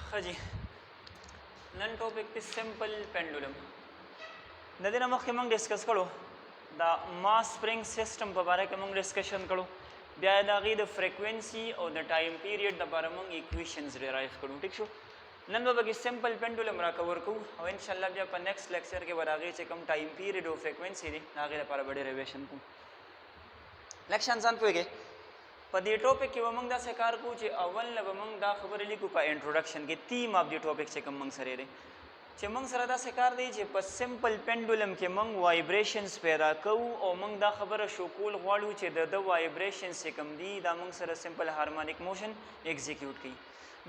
خجی نن ټاپک دی سمپل پینډولم د دې نه مخکې موږ ډسکس کړو دا ماس سپرینګ سیسټم په باره کې موږ ډسکشن کړو بیا د هغې د فریکوینسي او د ټایم پیریډ دپاره موږ ایکویشنز ډیرایو کړو ټیک شو نن به پکې سمپل پینډولم را کور کوو او انشاءالله بیا په نیکسټ لیکچر کې به د هغې چې کوم ټایم پیریډ او فریکوینسي دی د هغې لپاره به ډیریویشن کوو لږ شان ځان پوهېږئ په دې ټاپک کې به موږ داسې کار کوو چې اول نه به موږ دا خبرې لیکو په انټروډکشن کې تیم آف دې ټاپک چې کوم موږ سره دی چې موږ سره داسې کار دی چې په سمپل پینډولم کې موږ وایبریشنز پیدا کوو او موږ دا خبره شو کول غواړو چې د وایبریشنز چې کوم دي دا موږ سره سمپل هارمونیک موشن ایگزیکیوټ کوي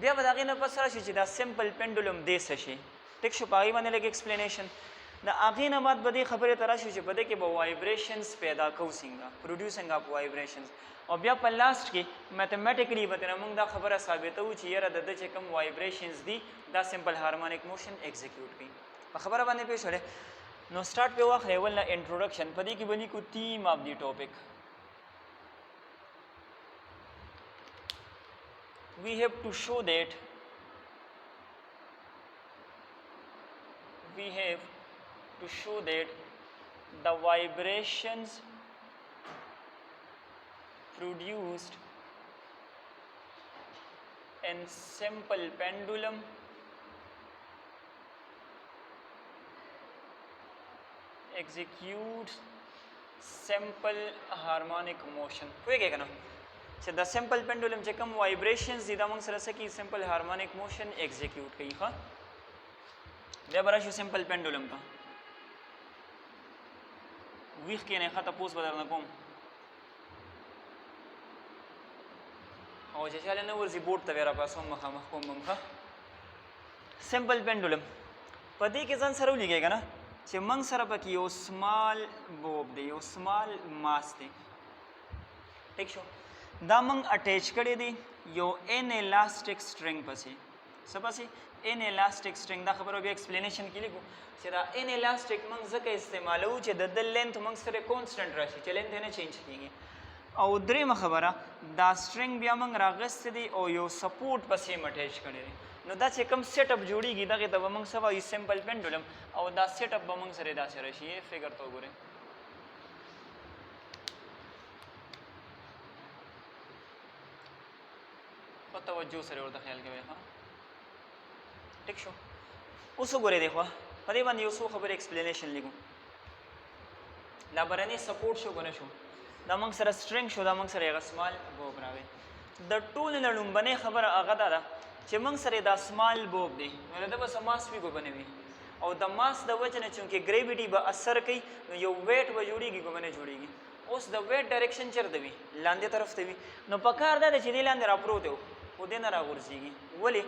بیا به د هغې نه پس راشي چې دا سمپل پینډولم دی څه شي ټیک شو په هغې باندې لږ ایکسپلینیشن د هغې نه بعد به دې خبرې ته راشو چې په دې کې به وایبریشنز پیدا کوو څنګه پروډیوسنګ اف وایبریشنز او بیا په لاست کې میتھمیټیکلی به ترې موږ دا خبره ثابتوو چې یاره د ده چې کوم وایبریشنز دي دا سمپل هارمونیک موشن ایگزیکیوټ کوي په خبره باندې پوه شولې نو سټارټ پې واخلئ اول نه انټروډکشن په دې کې به لیکو تیم آف دی ټاپک we have to show that the vibrations produced in simple pendulum executes simple harmonic motion پوهېږئ که نه چې د سمپل پینډولم چې کوم وایبریشنز دي دا موږ سره څه کوي سمپل هارمونیک موشن ایگزیکیوټ کوي ښه بیا به راشو سمپل پینډولم ته ویښ کښېنئ ښه تپوس به درنه کوم او چې چاله نه ورځي بورډ ته بیا راپاسوم مخامخ کوم به ښه سمپل پینډولم په دې کې ځان سره ولیکئ که نه چې موږ سره پکې یو سمال بوب دی یو سمال ماس دی ټیک شو دا موږ اټیچ کړی دی یو ان الاستیک سټرنګ پسې څه پسې ان الاستیک سټرنګ دا خبره بیا ایکسپلینیشن کې لیکو چې دا ان الاستیک موږ ځکه استعمالوو چې د ده لینث موږ سره کانسټنټ راشي چې لینث یې نه چینج کېږي او درېیمه خبره دا سټرنګ بیا موږ راغستی دی او یو سپورټ پسې یې اټیچ کړی دی نو دا چې کوم سیټ اپ جوړیږي دغې ته به موږ څه وایو سمپل پینډولم او دا سیټ اپ به موږ سره داسې راشي فګر ته وګورئ په توجه سره ورته خیال کوئ ښه ټیک شو اوس وګورئ دی خوا په دې باندې یو څو خبرې ایکسپلینیشن لیکو دا برنی سپورټ شو که نه شو دا موږ سره سټرنګ شو دا موږ سره یې سمال بوب راغی د ټولو نه لومبنۍ خبره هغه دا ده چې موږ سره دا سمال بوب دی نو د ده به څه ماس وي که به نه وي او د ماس د وجې نه چونکې ګریویټي به اثر کوي نو یو ویټ به جوړېږي که به نه جوړېږي اوس د ویټ ډایرکشن چېرته وي لاندې طرف ته وي نو په کار دا ده چې دې لاندې راپروت و خو دې نه راغورځېږي ولې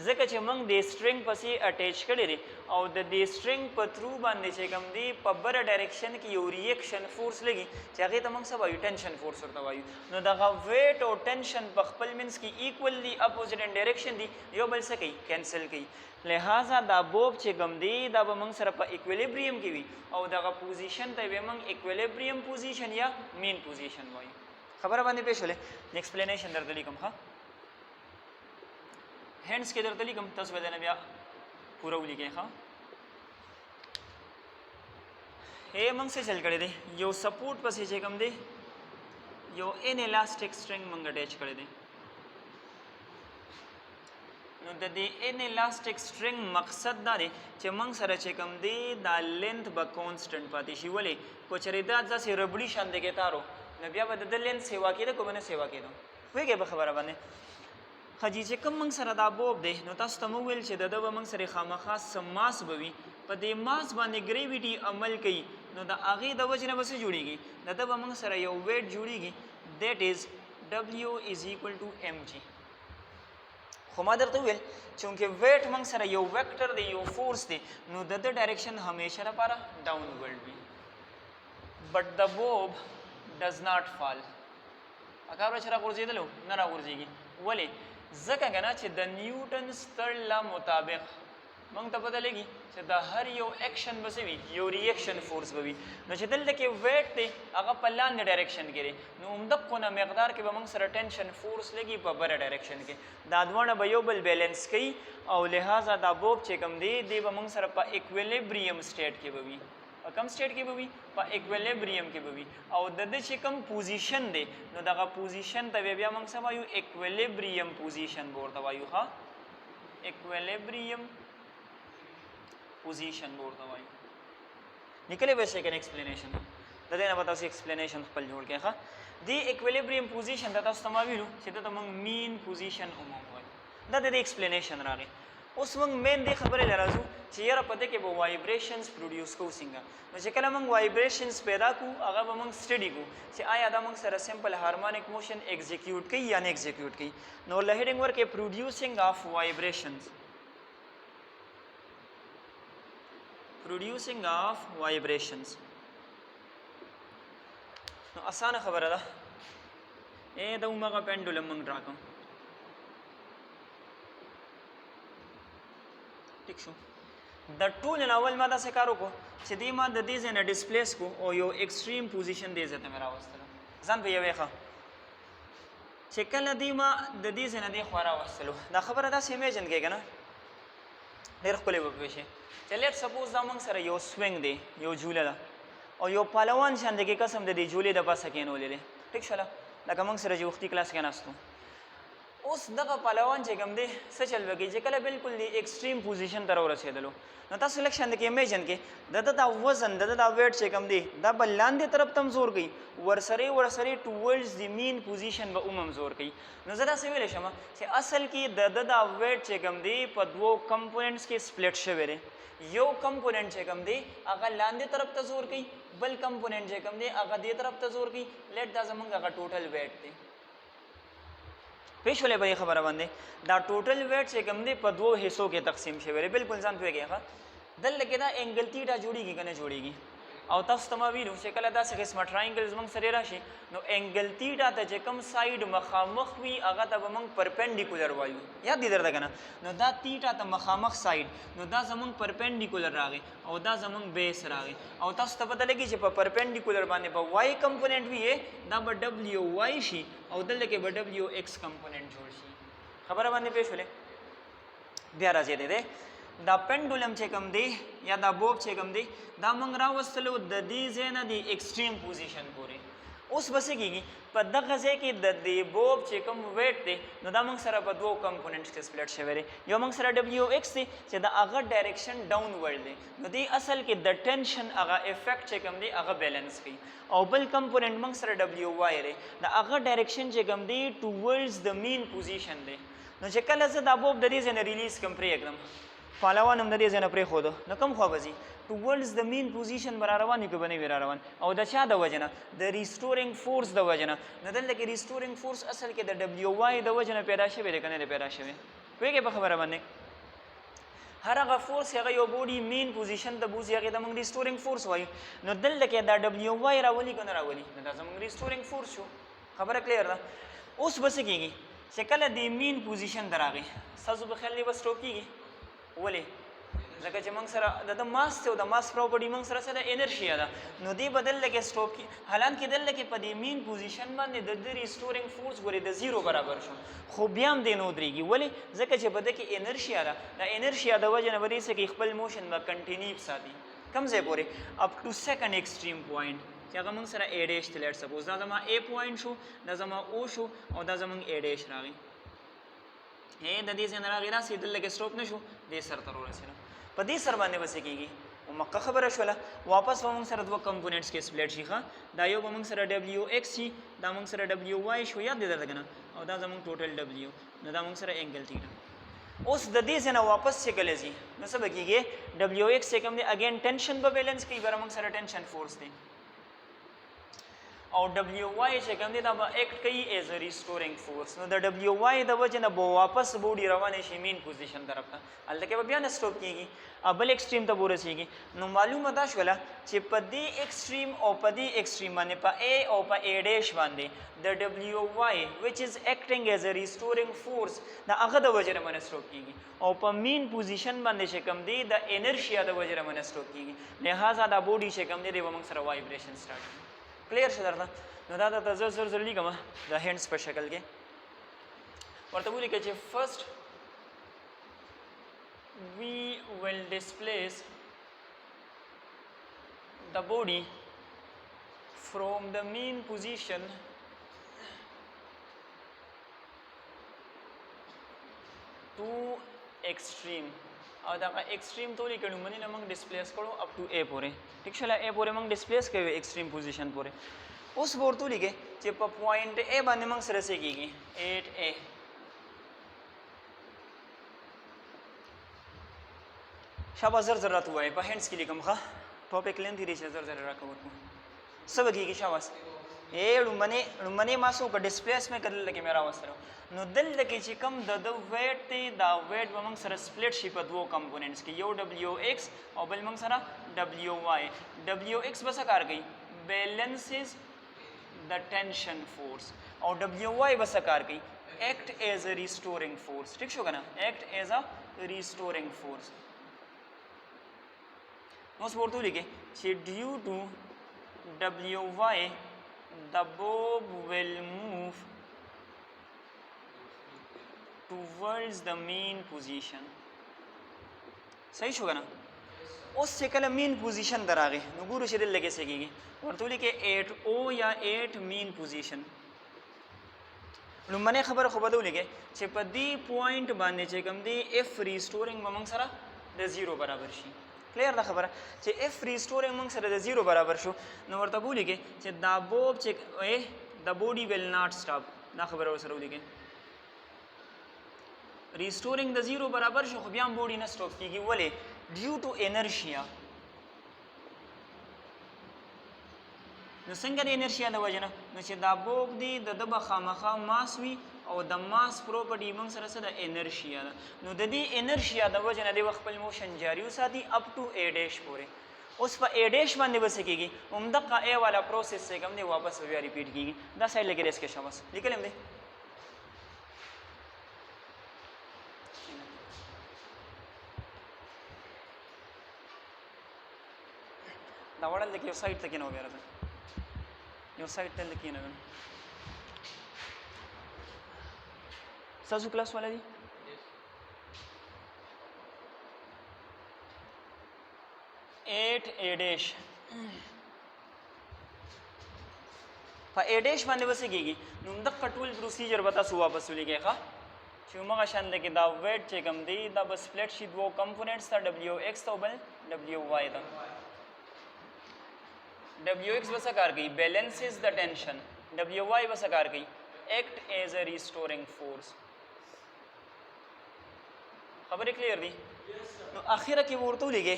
ځکه چې موږ دې سټرنګ پسې اټیچ کړی دی او د دې سټرنګ په تھرو باندې چې کوم دی په بره ډایرکشن کې یو ریئکشن فورس لګي چې هغې ته موږ څه وایو ټینشن فورس ورته وایو نو دغه ویټ او ټینشن په خپل منځ کې ایکوللی اپوزټ ان ډایرکشن دي یو بل څه کوي کینسل کوي لہذا دا بوب چې کوم دی دا به موږ سره په ایکویلیبریم کې وي او دغه پوزیشن ته به موږ ایکویلیبریم پوزیشن یا مین پوزیشن وایو خبره باندې پېښ شولې ایکسپلینیشن درته لیکم ښه هینډس کې درته لیکم تاسو به دنه بیا پوره ولیکئ ښه موږ څه چل کړی دی یو سپورټ پسې چې کوم دی یو ان الاستیک سټرنګ موږ اټیچ کړی دی نو د دې ان الاستیک سټرنګ مقصد دا دی چې موږ سره چې کوم دی دا لینث به کانسټنټ پاتې شي ولې کو چېرې دا داسې ربړي شان دی ګیتارو نو بیا به د ده لینث سیوا کېده که به نه سیوا کېده پوهېږئ په خبره باندې خجی چې کوم موږ سره دا بوب دی نو تاسو ته مو ویل چې د ده به موږ سره خامخا څه ماس به وي په دې ماس باندې ګریویټي عمل کوي نو د هغې د وجې نه به څه جوړېږي د ده به موږ سره یو ویټ جوړېږي دیټ از W = mg خو ما درته وویل چونکې ویټ موږ سره یو ویکټر دی یو فورس دی نو د ده ډایرکشن همیشه لپاره ډاون ورډ وي بټ د بوب ډز ناٹ فال اکار به چې راغورځېدلو نه راغورځېږي ولې ځکه که نه چې د نیوټن ستړ لا مطابق موږ ته پته لګي چې د هر یو اکشن به څه وي یو ریاکشن فورس به وي نو چې دلته کې ویټ دی هغه په لاندې ډایرکشن کې دی نو همدغه مقدار کې به موږ سره ټینشن فورس لګي په بره ډایرکشن کې دا دواړه به یو بل بیلنس کوي او لہذا دا بوب چې کوم دی به موږ سره په ایکویلیبریم سټیټ کې به وي په کوم سټیټ کې به وي په ایکویلیبریم کې به وي او د دې چې کوم پوزیشن دی نو دغه پوزیشن ته بیا موږ څه وایو ایکویلیبریم پوزیشن ورته وایو ها ایکویلیبریم پوزیشن ورته وایو نکلې به سیکنډ ایکسپلینیشن د دې نه به تاسو ایکسپلینیشن خپل جوړ کړئ ښه دی ایکویلیبریم پوزیشن دا تاسو ته ما ویلو چې دا موږ مین پوزیشن عموم وایو دا د ایکسپلینیشن راغی اوس موږ مین دې خبرې لرازو چې یاره پته کې به وایبریشنز پروډیوس کوو څنګه نو چې کله موږ وایبریشنز پیدا کوو هغه به موږ سټډي کوو چې آیا دا موږ سره سمپل هارمونیک موشن ایگزیکیوټ کوي یا نه ایگزیکیوټ کوي نو له هیډینګ ورکې پروډیوسینګ اف وایبریشنز producing of vibrations نو اسانه خبره ده دا عمره پندولم موږ راکم ٹھیک شو د ټول اول ما دا څه کار وکړو چې دې ما د دې ځای نه ډسپلیس کو او یو ایکسټریم پوزیشن دې ځای ته مې راوستلو ځان په یوې ښه چې کله دې ما د دې ځای نه دې خوا راوستلو دا خبره داسې امیجن کړئ که نه ډېر ښکلی به پوه شئ چې لیټ سپوز دا موږ سره یو سوینګ دی یو جوله ده او یو پهلوان شان دی کې قسم د دې جولې د پاسه کېنولې دی ټیک شوله لکه موږ سره چې وختي کلاس کې ناستو اوس دغه پهلوان چې کوم دی څه چل به کوي چې کله بالکل دی ایکسټریم پوزیشن ته راورسېدلو نو تاسو لږ شان کې امیجن کې د ده دا وزن د ده دا ویټ چې کوم دی دا به لاندې طرف ته هم زور کوي ورسره ټوورډز دی مین پوزیشن به هم زور کوي نو زه داسې ویلی شم چې اصل کې د ده دا ویټ چې کوم دی په دوو کمپوننټس کې سپلټ شوی دی یو کمپوننټ چې کوم دی هغه لاندې طرف ته زور کوي بل کمپوننټ چې کوم دی هغه دې طرف ته زور کوي لیټ دا زموږ هغه ټوټل ویټ دی پېښولې به خبره باندې دا ټوټل ویټ چې کوم دی په دوو حصو کې تقسیم شوی دی بالکل ځان پوهېږئ ښه دلته کې دا اینګل تیټا جوړېږي که نه جوړېږي او تاسو ته ما ویلو چې کله داسې قسمه ټرایینګلز موږ سره راشي نو اینګل تیټا ته چې کوم سایډ مخامخ وي هغه ته به موږ پرپینډیکولر وایو یاد دي درته که نه نو دا تیټا ته مخامخ سایډ نو دا زموږ پرپینډیکولر راغی او دا زموږ بیس راغی او تاسو ته پته لګي چې په پرپینډیکولر باندې به وای کمپوننټ وي دا به ډبلیو وای شي او دلته کې به ډبلیو ایکس کمپوننټ جوړ شي خبره باندې پېښ شولې بیا راځي دی دا پندولم چې کوم دی یا دا بوب چې کوم دی دا موږ راوستلو د دې ځای نه د ایکسټریم پوزیشن پورې اوس به څه کېږي په دغه ځای کې د دې بوب چې کوم ویټ دی نو دا موږ سره په دوو کمپوننټس کې سپلټ شوی دی یو موږ سره ډبلیو ایکس دی چې د هغه ډایرکشن ډاون ورډ دی نو دې اصل کې د ټینشن هغه افیکټ چې کوم دی هغه بیلنس کوي او بل کمپوننټ موږ سره ډبلیو وای دی د هغه ډایرکشن چې کوم دی ټوورډز د مین پوزیشن دی نو چې کله زه دا بوب د دې ځای نه ریلیز کړم پرېږدم پهلوان هم د دې ځای نه پرېښوده نو کوم خوا به ځي ټوورډز د مین پوزیشن به را روان وي که به نه وي را روان او د چا د وجې نه د ریسټورینګ فورس د وجې نه نو دلته کې ریسټورینګ فورس اصل کې د ډبلیو وای د وجې نه پیدا شوی دی که نه دی پیدا شوی پوهېږئ په خبره باندې هر هغه فورس هغه یو بوډي مین پوزیشن ته بوځي هغې ته موږ ریسټورینګ فورس وایو نو دلته کې دا ډبلیو وای راولي که نه راولي نو دا زموږ ریسټورینګ فورس شو خبره کلیر ده اوس به څه کېږي چې کله د مین پوزیشن ته راغی ستاسو په خیال دی به سټوپ کېږي ولې ځکه چې موږ سره د ماس دی او د ماس پراپرټي موږ سره څه ده انرشیا ده نو دې به دلته کې سټوپ کړي حالانکې دلته کې په دې مین پوزیشن باندې د ده ریسټورینګ فورس ګورې د زیرو برابر شو خو بیا هم دی نه ودرېږي ولې ځکه چې په ده کې انرشیا ده د انرشیا د وجې نه به دې څه کوي خپل موشن به کنټینیو ساتي کوم ځای پورې اپ ټو سیکنډ ایکسټریم پوینټ چې هغه موږ سره اے ډیش دی لیټ سپوز دا زما اے پوینټ شو دا زما او شو او دا زموږ اے ډیش راغی د دې ځای نه راغی راسې دلته کې سټوپ نه شو دې سر ته ورسېدو په دې سر باندې به څه کېږي مکه خبره شوله واپس به موږ سره دوه کمپوننټس کې سپلټ شي ښه دا یو به موږ سره ډبلیو ایکس شي دا موږ سره ډبلیو وای شو یاد دی درته که نه او دا زموږ ټوټل ډبلیو نو دا موږ سره اینګل تیټا اوس د دې ځای نه واپس چې کله ځي نو څه به کېږي ډبلیو ایکس چې کوم دی اګین ټینشن به بیلنس کوي بره موږ سره ټینشن فورس دی او ډبلیو واي چې کوم دی دا به اکټ کوي ایز ا ریسټورینګ فورس. نو د ډبلیو واي د وجې نه به واپس بوډي روانې شي مین پوزیشن طرف ته، هلته کې به بیا نه سټاپ کېږي، بل ایکسټریم ته به ورسېږي. نو معلومه دا شوله چې په دې ایکسټریم او په دې ایکسټریم باندې په A او په A ډیش باندې د ډبلیو واي وچ از اکټینګ ایز ا ریسټورینګ فورس د هغه د وجې نه به نه سټاپ کېږي، او په مین پوزیشن باندې چې کوم دی د انرشیا د وجې نه به نه سټاپ کېږي. لہذا دا بوډي چې کوم دی دی به موږ سره وایبریشن سټارټ کړي. کلیر شو درته؟ نو دا درته زر زر زر لیکم د هینډس په شکل کې. ورته ولیکئ چې فرسٹ we will displace the body from the mean position to extreme. او دا ایکسټریم ته لیکلو منی نه موږ ډسپلیس کړو اپ ټو A پورې. ٹھیک شوله؟ A پورې موږ ډسپلیس کوي ایکسټریم پوزیشن پورې. اوس به ورته ولیکئ چې په پوینټ A باندې موږ سره څه کېږي 8A. شابه زر زر راته ووایئ، په هینډس کې لیکم ښه ټاپک لینتي دی چې زر زر راکور کړو. څه به کېږي شاباس؟ لومبنۍ ما څه وکړه ډسپلیس مې کړه دلته کې مې راوستلو. نو دلته کې چې کوم د ویټ دی دا ویټ به موږ سره سپلټ شي په دوو کمپوننټس کې، یو ډبلیو ایکس او بل موږ سره ډبلیو واي. ډبلیو ایکس به څه کار کوي؟ بیلنسز د ټینشن فورس. او ډبلیو واي به څه کار کوي؟ ایکټ ایز ا ریسټورینګ فورس. ٹھیک شو که نه؟ ایکټ ایز ا ریسټورینګ فورس. اوس ورته ولیکئ چې ډیو ټو ډبلیو واي the bob will move towards the mean position. صحیح شو که نه؟ اوس چې کله مین پوزیشن ته راغی نو ګورو چې دلته کې څه کېږي. ورته ولیکئ 8O یا 8 مین پوزیشن. لومبنۍ خبره خو به ده ولیکئ چې په دې پوینټ باندې چې کوم دی اف ریسټورینګ به موږ سره د 0 برابر شي. کلیر ده خبره چې اف ریسټورینګ موږ سره د 0 برابر شو نو ورته به ولیکئ چې دا بوب چې د بوډي ویل ناټ سټاپ. دا خبره ورسره ولیکئ. ریسټورینګ د 0 برابر شو خو بیا هم بوډي نه سټاپ کېږي. ولې؟ ډیو ټو انرشیا. نو څنګه د انرشیا د وجې نه؟ نو چې دا بوب دی د ده به خامخا ماس وي او د ماس پروپرټي موږ سره څه د انرشیا ده. نو د دې انرشیا د وجې نه دی به خپل موشن جاري وساتي اپ ټو A ډیش پورې. اوس په A ډیش باندې به څه کېږي؟ همدغه A والا پروسس چې کوم دی واپس بیا ریپیټ کېږي. دا سایډ لکې ریس کې شاباس لیکلی هم دی. دا وړل دی که یو سایډ ته کېنو بیا راځه یو سایډ ته لکې نه ستاسو کلاس والا دي؟ ایټ A ډیش. په A ډیش باندې به څه کېږي؟ نو همدغه ټول پروسیجر به تاسو واپس ولیکئ ښه چې همغه شان دی کې دا ویټ چې کوم دی دا به سپلټ شي دوو کمپوننټس ته ډبلیو ایکس ته او بل ډبلیو واي ته. ډبلیو ایکس به څه کار کوي؟ بیلنسز د ټینشن. ډبلیو واي به څه کار کوي؟ ایکټ ایز ا ریسټورینګ فورس. خبرې کلیر دي؟ نو اخره کې به ورته ولیکئ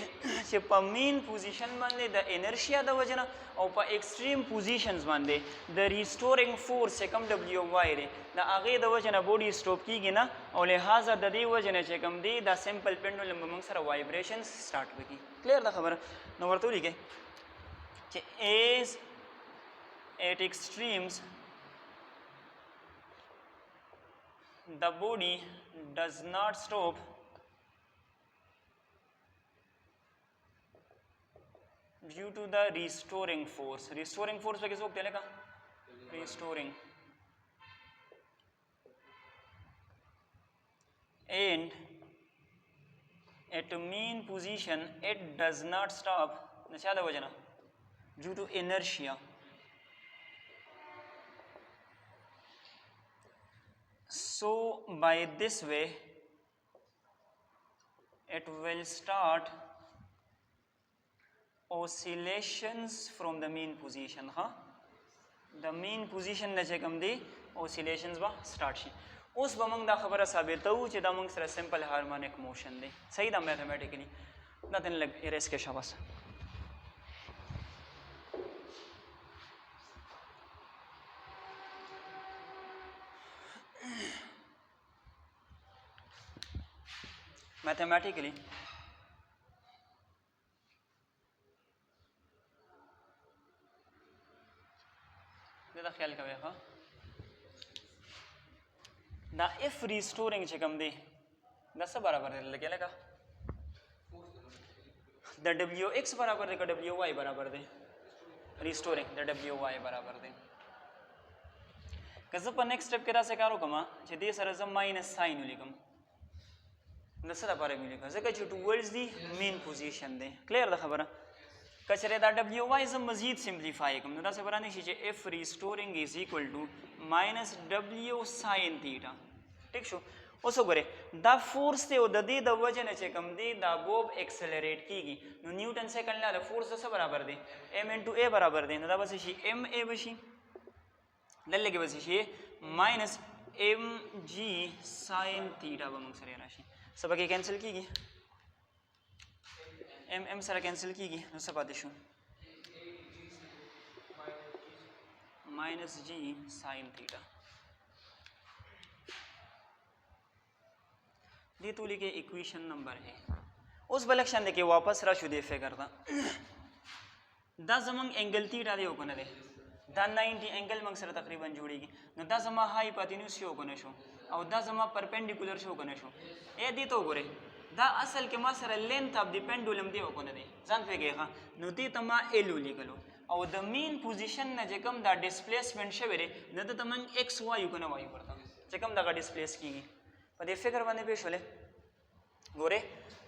چې په مین پوزیشن باندې د انرشیا د وجې نه او په ایکسټریم پوزیشنز باندې د ریسټورینګ فورس چې کوم ډبلیو واي دی د هغې د وجې نه بوډي سټاپ کېږي نه او لہٰذا د دې وجې نه چې کوم دی دا سمپل پینډولم به موږ سره وایبریشنز سټارټ وکړي. کلیر ده خبره؟ نو ورته ولیکئ چې as at extremes the body does not stop due to the restoring force. restoring force पे किस वक्त चलेगा? restoring. And at mean position it does not stop. नशा दा वजना due to inertia. So by this way it will start oscillations from the mean position. the mean position نه چې کوم دی oscillations به start شي. اوس به موږ دا خبره ثابتوو چې دا موږ سره simple harmonic motion دی. صحیح ده mathematically. دا تن لږ erase کې شاباس. मैथमेटिकली دا خیال کوي ښه دا اف ریسټورینګ چې کوم دی دا څه برابر دی لکه د ډبلیو ایکس برابر دی که ډبلیو وائی برابر دی ریسټورینګ د ډبلیو وائی برابر دی که زه په نیکسټ سټپ کې داسې کار وکړم چې دې سره زه ماینس ساین ولیکم د څه لپاره مې ولیکم ځکه چې ټوورډز دی مین پوزیشن دی کلیر ده خبره که چېرې دا ډبلیو وائی زه مزید سمپلیفای کړم نو داسې به رانشي چې اف ریسټورینګ از ایکول ټو ماینس ډبلیو ساین تیټا ټیک شو اوس وګورئ دا فورس دی او د دې د وجې نه چې کوم دی دا بوب ایکسلریټ کیږي نو نیوټن سیکنډ لا د فورس د څه برابر دی ایم انټو اے برابر دی نو دا به څه شي ایم اے به شي دلته کې به څه شي ماینس ایم جی ساین تیټا به موږ سره راشي څه پکې کینسل کیږي ایم ایم سره کینسل کیږي نو څه پاتې شو ماینس جی ساین تیټا دې تو لیکے ایکویشن نمبر ہے اوس بلک شان کې واپس را شو دې فگر دا دا زمونږ انګل تیټا دی او کنه دی دا 90 انګل موږ سره تقریبا جوړیږي نو دا زما هایپوتینوس شو کنه شو او دا زما پرپینډیکولر شو کنه شو اے دې ته وګوره دا اصل کې ما سره لینث اف دی پینډولم دی او کنه دی ځان پیګه نو دې ته ما ال لیکلو او د مین پوزیشن نه چې کوم دا ډیسپلیسمنت شوی دی نو ته موږ ایکس وای کنه وای ورته چې کوم دا ډیسپلیس کیږي په دې فکر باندې به شولې ګوره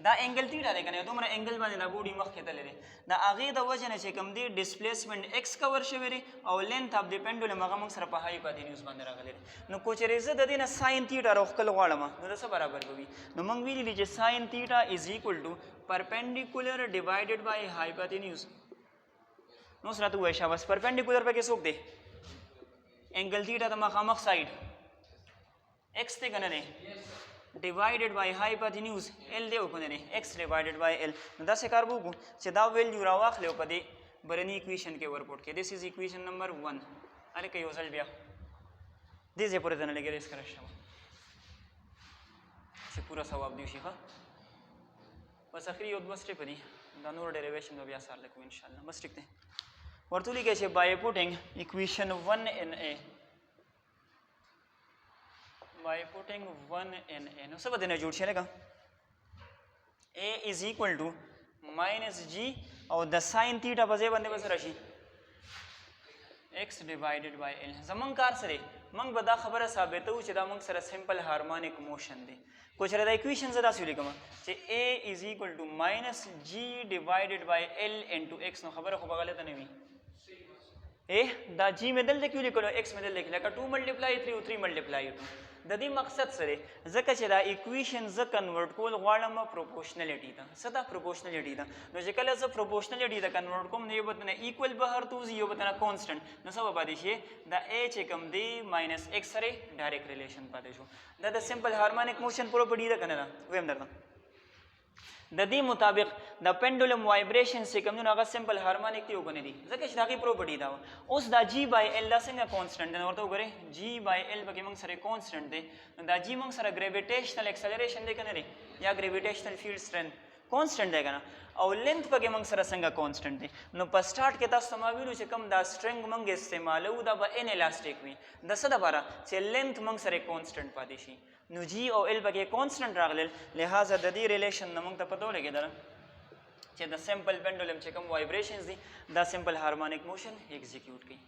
دا انګل تیټا دی کنه دومره انګل باندې دا بوډي مخ کې تللی دی دا هغې د وجه نه چې کوم دی ډسپلیسمنټ ایکس کور شوی دی او لینث اف دی پینډولم هغه موږ سره په هایپوتینوس باندې راغلی دی نو کو چېرې زه د دې نه ساین تیټا راوښکل غواړم نو د څه برابر به وي نو موږ ویلي چې ساین تیټا از ایکول ټو پرپینډیکولر ډیوایډډ بای هایپوتینوس نو سره ته وایې شاباس پرپینډیکولر پکې څوک دی انګل تیټا د مخامخ سایډ ایکس دی که نه دی divided by hypotenuse L دی او کنه نه x divided by L نو دا څه کار وکړو چې دا ویلیو راواخلو په دې برنی اکویشن کې ورپورټ کې this is equation number 1 اره کې یو ځل بیا دې ځای پورې ځنه لګي ریس کړم چې پورا ثواب دی شي ښه بس اخري یو دوه سټپ دي دا نور ډیریویشن بیا سره لکو ان شاء الله بس ټیک دی ورته لیکي چې by putting equation 1 in A by putting 1 in A نو څه به دې نه جوړ شي لکه A is equal to minus G او د ساین تیټا په ځای باندې به څه راشي x divided by L زمونږ کار سره موږ به دا خبره ثابتوو چې دا موږ سره سمپل هارمونیک موشن دی کو چېرې دا اکویشن زه داسې ولیکم چې A is equal to minus G divided by L into x نو خبره خو به غلطه نه وي دا G مې دلته کې ولیکلو x مې دلته کې لکه 2 ملټیپلای 3 او 3 ملټیپلای 2 د دې مقصد سره ځکه چې دا اکویشن زه کنورټ کول غواړم پروپورشنلیټي ته څه ده پروپورشنلیټي ده نو چې کله زه پروپورشنلیټي ته کنورټ کوم نو یو به نه ایکول بهر توځي یو به نه کانسټنټ نو څه به پاتې شي دا A چې کوم دی ماینس x سره ډایرکټ ریلیشن پاتې شو دا د سمپل هارمونیک موشن پروپرټي ده که نه ده ویم درته د دې مطابق د پینډولم وایبریشن چې کوم نو هغه سمپل هارمونیک دی وګڼي دي ځکه چې دا غي پروپرټي دا اوس دا G by L دا څنګه کانسټنټ دی ورته وګورئ G by L پکې موږ سره کانسټنټ دی نو دا G موږ سره ګریویټیشنل ایکسلریشن دی کنه دی یا ګریویټیشنل فیلډ strength کانسټنټ دی کنه او لینث پکې موږ سره څنګه کانسټنټ دی نو په سٹارټ کې تاسو ما ویلو چې کوم دا سټرنګ موږ استعمالو دا به ان الاسټیک وي د څه لپاره چې لینث موږ سره کانسټنټ پاتې شي نو G او L پکې کانسټنټ راغلل لہذا د دې ریلیشن نه موږ ته پته ولګېدل چې د سمپل پینډولم چې کوم وایبریشنز دي دا سمپل هارمونیک موشن ایگزیکیوټ کوي